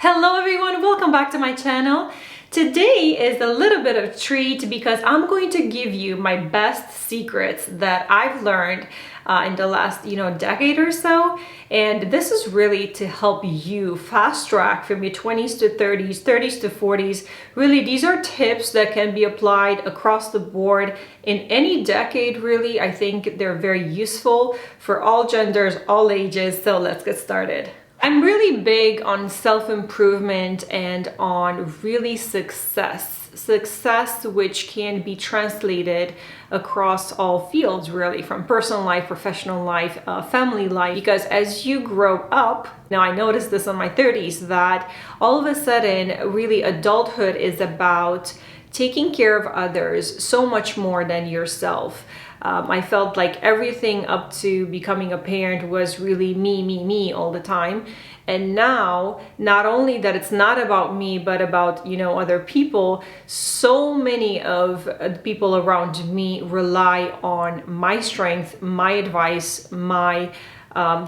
Hello everyone, welcome back to my channel. Today is a little bit of a treat because I'm going to give you my best secrets that I've learned in the last decade or so, and this is really to help you fast track from your 20s to 30s, 30s to 40s. Really, these are tips that can be applied across the board in any decade. Really, I think they're very useful for all genders, all ages. So let's get started. I'm really big on self-improvement and on really success which can be translated across all fields, really, from personal life, professional life, family life. Because as you grow up, now I noticed this in my 30s, that all of a sudden really adulthood is about taking care of others so much more than yourself. I felt like everything up to becoming a parent was really me all the time. And now, not only that it's not about me, but about, other people, so many of the people around me rely on my strength, my advice, my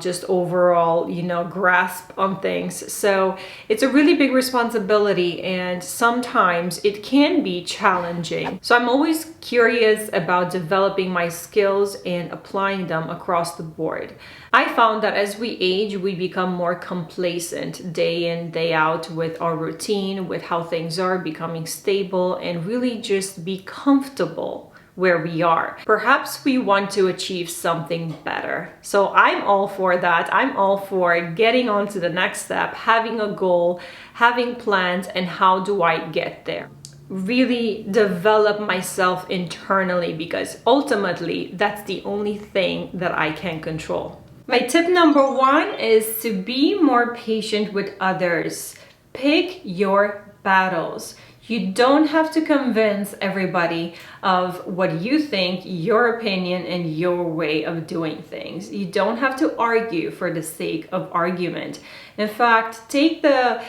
just overall, grasp on things. So it's a really big responsibility, and sometimes it can be challenging. So I'm always curious about developing my skills and applying them across the board. I found that as we age, we become more complacent day in, day out with our routine, with how things are, becoming stable, and really just be comfortable where we are. Perhaps we want to achieve something better. So I'm all for that. I'm all for getting on to the next step, having a goal, having plans, and how do I get there? Really develop myself internally, because ultimately that's the only thing that I can control. My tip number one is to be more patient with others. Pick your battles. You don't have to convince everybody of what you think, your opinion, and your way of doing things. You don't have to argue for the sake of argument. In fact, take the,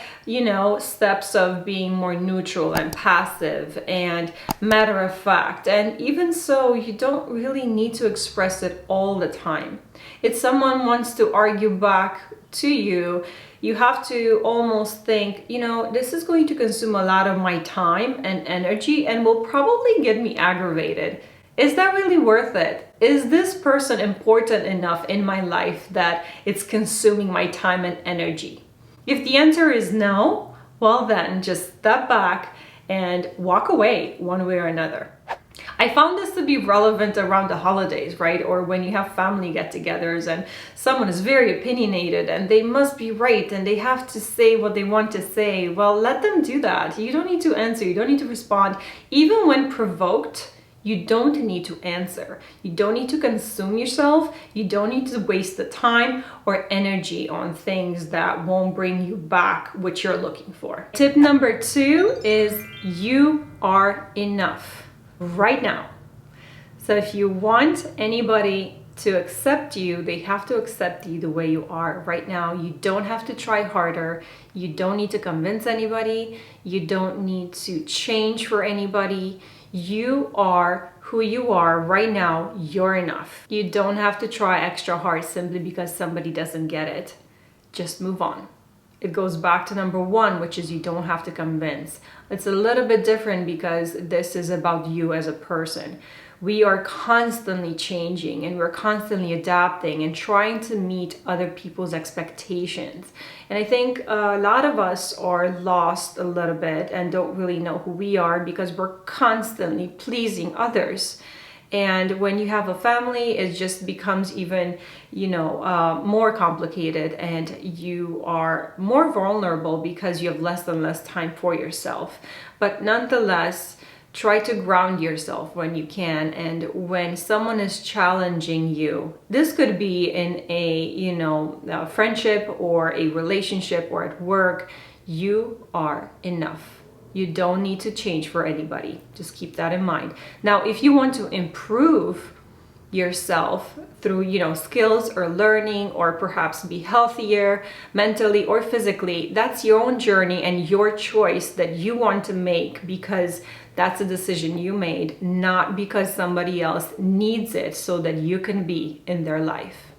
steps of being more neutral and passive and matter of fact. And even so, you don't really need to express it all the time. If someone wants to argue back to you, you have to almost think, this is going to consume a lot of my time and energy and will probably get me aggravated. Is that really worth it? Is this person important enough in my life that it's consuming my time and energy? If the answer is no, well then just step back and walk away one way or another. I found this to be relevant around the holidays, right? Or when you have family get-togethers and someone is very opinionated and they must be right and they have to say what they want to say. Well, let them do that. You don't need to answer. You don't need to respond. Even when provoked, you don't need to answer. You don't need to consume yourself. You don't need to waste the time or energy on things that won't bring you back what you're looking for. Tip number two is you are enough right now. So if you want anybody to accept you, they have to accept you the way you are right now. You don't have to try harder. You don't need to convince anybody. You don't need to change for anybody. You are who you are right now. You're enough. You don't have to try extra hard simply because somebody doesn't get it. Just move on. It goes back to number one, which is you don't have to convince. It's a little bit different because this is about you as a person. We are constantly changing and we're constantly adapting and trying to meet other people's expectations. And I think a lot of us are lost a little bit and don't really know who we are because we're constantly pleasing others. And when you have a family, it just becomes even, more complicated, and you are more vulnerable because you have less and less time for yourself. But nonetheless, try to ground yourself when you can. And when someone is challenging you, this could be in a friendship or a relationship or at work, you are enough. You don't need to change for anybody. Just keep that in mind. Now, if you want to improve yourself through, skills or learning, or perhaps be healthier mentally or physically, that's your own journey and your choice that you want to make, because that's a decision you made, not because somebody else needs it so that you can be in their life.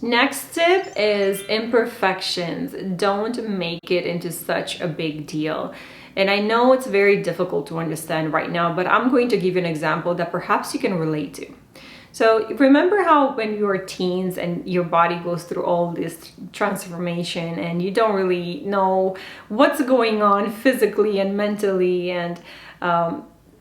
Next tip is imperfections. Don't make it into such a big deal. And I know it's very difficult to understand right now, but I'm going to give you an example that perhaps you can relate to. So remember how when you were teens and your body goes through all this transformation and you don't really know what's going on physically and mentally, and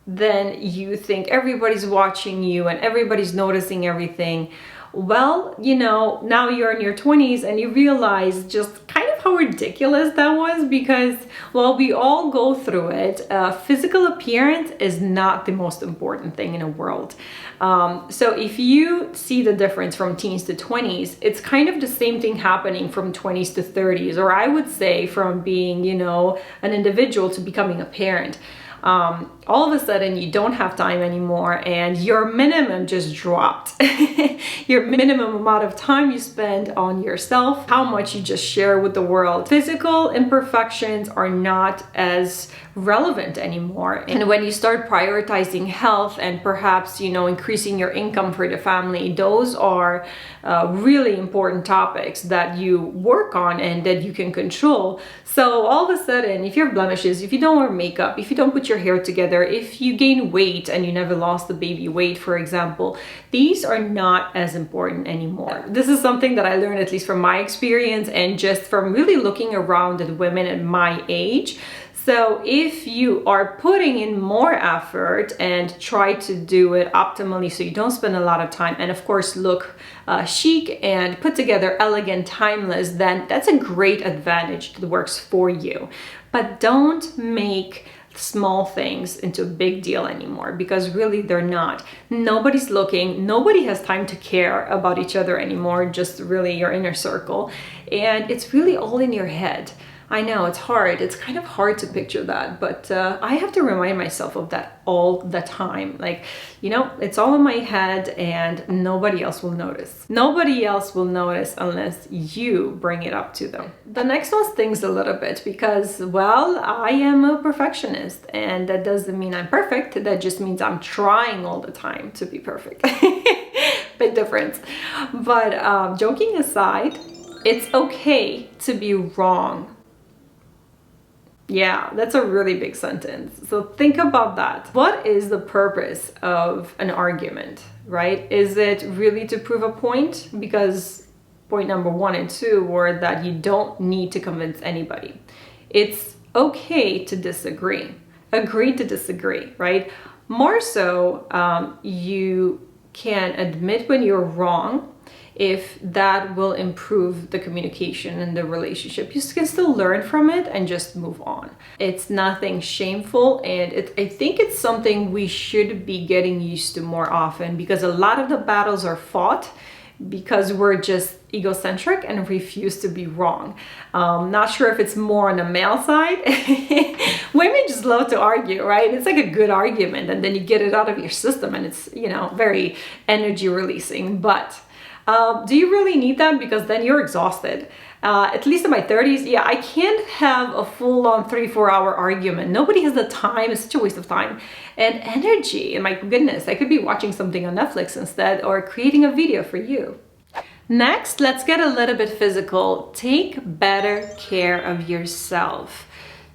then you think everybody's watching you and everybody's noticing everything. Well, you know, now you're in your 20s and you realize just kind of how ridiculous that was, because while we all go through it, physical appearance is not the most important thing in the world. So if you see the difference from teens to 20s, it's kind of the same thing happening from 20s to 30s, or I would say from being, you know, an individual to becoming a parent. All of a sudden you don't have time anymore and your minimum just dropped. Your minimum amount of time you spend on yourself, how much you just share with the world. Physical imperfections are not as relevant anymore. And when you start prioritizing health and perhaps, you know, increasing your income for the family, those are really important topics that you work on and that you can control. So all of a sudden, if you have blemishes, if you don't wear makeup, if you don't put your hair together, if you gain weight and you never lost the baby weight, for example, these are not as important anymore. This is something that I learned, at least from my experience and just from really looking around at women at my age. So if you are putting in more effort and try to do it optimally so you don't spend a lot of time and of course look chic and put together, elegant, timeless, then that's a great advantage that works for you. But don't make small things into a big deal anymore, because really they're not. Nobody's looking, nobody has time to care about each other anymore, just really your inner circle. And it's really all in your head. I know it's hard. It's kind of hard to picture that, but I have to remind myself of that all the time. Like, you know, it's all in my head and nobody else will notice. Nobody else will notice unless you bring it up to them. The next one stings a little bit because, well, I am a perfectionist and that doesn't mean I'm perfect. That just means I'm trying all the time to be perfect. Big difference. But joking aside, it's okay to be wrong. Yeah, that's a really big sentence. So think about that. What is the purpose of an argument, right? Is it really to prove a point? Because point number 1 and 2 were that you don't need to convince anybody. It's okay to disagree. Agree to disagree, right? More so, you can admit when you're wrong, if that will improve the communication and the relationship. You can still learn from it and just move on. It's nothing shameful, and I think it's something we should be getting used to more often, because a lot of the battles are fought because we're just egocentric and refuse to be wrong. Not sure if it's more on the male side. Women just love to argue, right? It's like a good argument and then you get it out of your system and it's, you know, very energy releasing. But do you really need that? Because then you're exhausted. At least in my 30s, yeah, I can't have a full-on 3-4 hour argument. Nobody has the time. It's such a waste of time and energy. And my goodness, I could be watching something on Netflix instead, or creating a video for you. Next, let's get a little bit physical. Take better care of yourself.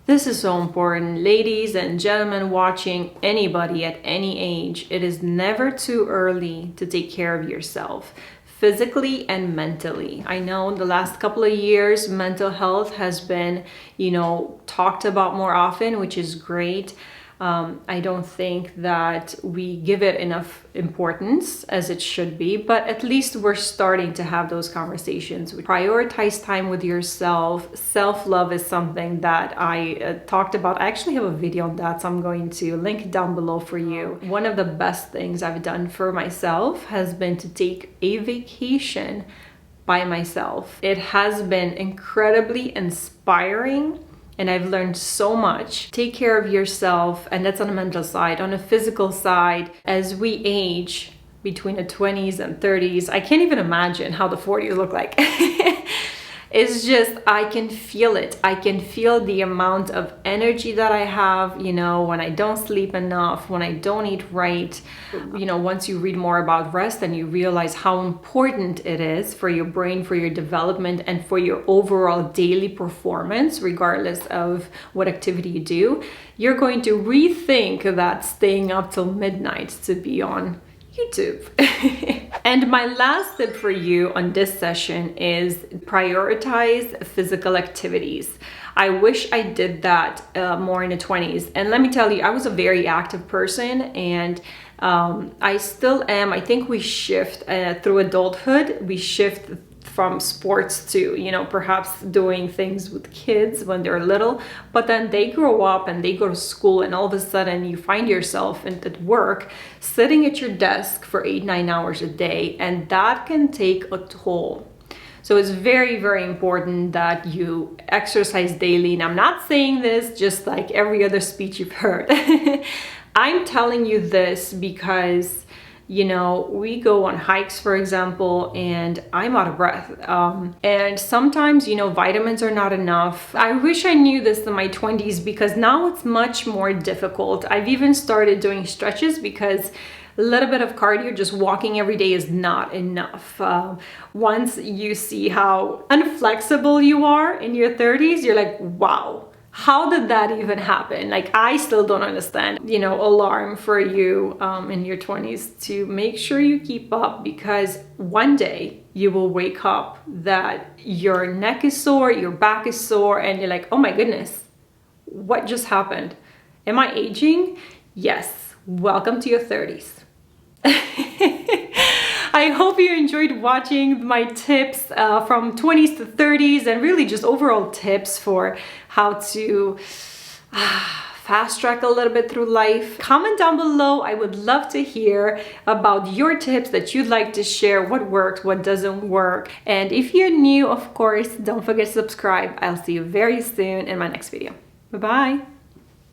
This is so important. Ladies and gentlemen watching, anybody at any age, it is never too early to take care of yourself, physically and mentally. I know the last couple of years, mental health has been, you know, talked about more often, which is great. I don't think that we give it enough importance as it should be, but at least we're starting to have those conversations. Prioritize time with yourself. Self-love is something that I talked about. I actually have a video on that, so I'm going to link down below for you. One of the best things I've done for myself has been to take a vacation by myself. It has been incredibly inspiring. And I've learned so much. Take care of yourself, and that's on the mental side. On the physical side, as we age between the 20s and 30s, I can't even imagine how the 40s look like. It's just, I can feel it. I can feel the amount of energy that I have, you know, when I don't sleep enough, when I don't eat right. You know, once you read more about rest and you realize how important it is for your brain, for your development, and for your overall daily performance, regardless of what activity you do, you're going to rethink that staying up till midnight to be on YouTube. And my last tip for you on this session is prioritize physical activities. I wish I did that more in the 20s. And let me tell you, I was a very active person, and I still am. I think we shift through adulthood, we shift from sports to, you know, perhaps doing things with kids when they're little, but then they grow up and they go to school, and all of a sudden you find yourself at work sitting at your desk for 8-9 hours a day, and that can take a toll. So it's very, very important that you exercise daily. And I'm not saying this just like every other speech you've heard. I'm telling you this because, you know, we go on hikes, for example, and I'm out of breath. And sometimes, you know, vitamins are not enough. I wish I knew this in my 20s, because now it's much more difficult. I've even started doing stretches because a little bit of cardio, just walking every day, is not enough. Once you see how unflexible you are in your 30s, you're like, wow. How did that even happen? Like, I still don't understand. You know, alarm for you in your 20s to make sure you keep up, because one day you will wake up that your neck is sore, your back is sore, and you're like, oh my goodness, what just happened? Am I aging? Yes, welcome to your 30s. I hope you enjoyed watching my tips from 20s to 30s, and really just overall tips for how to fast track a little bit through life. Comment down below. I would love to hear about your tips that you'd like to share, what works, what doesn't work. And if you're new, of course, don't forget to subscribe. I'll see you very soon in my next video. Bye-bye.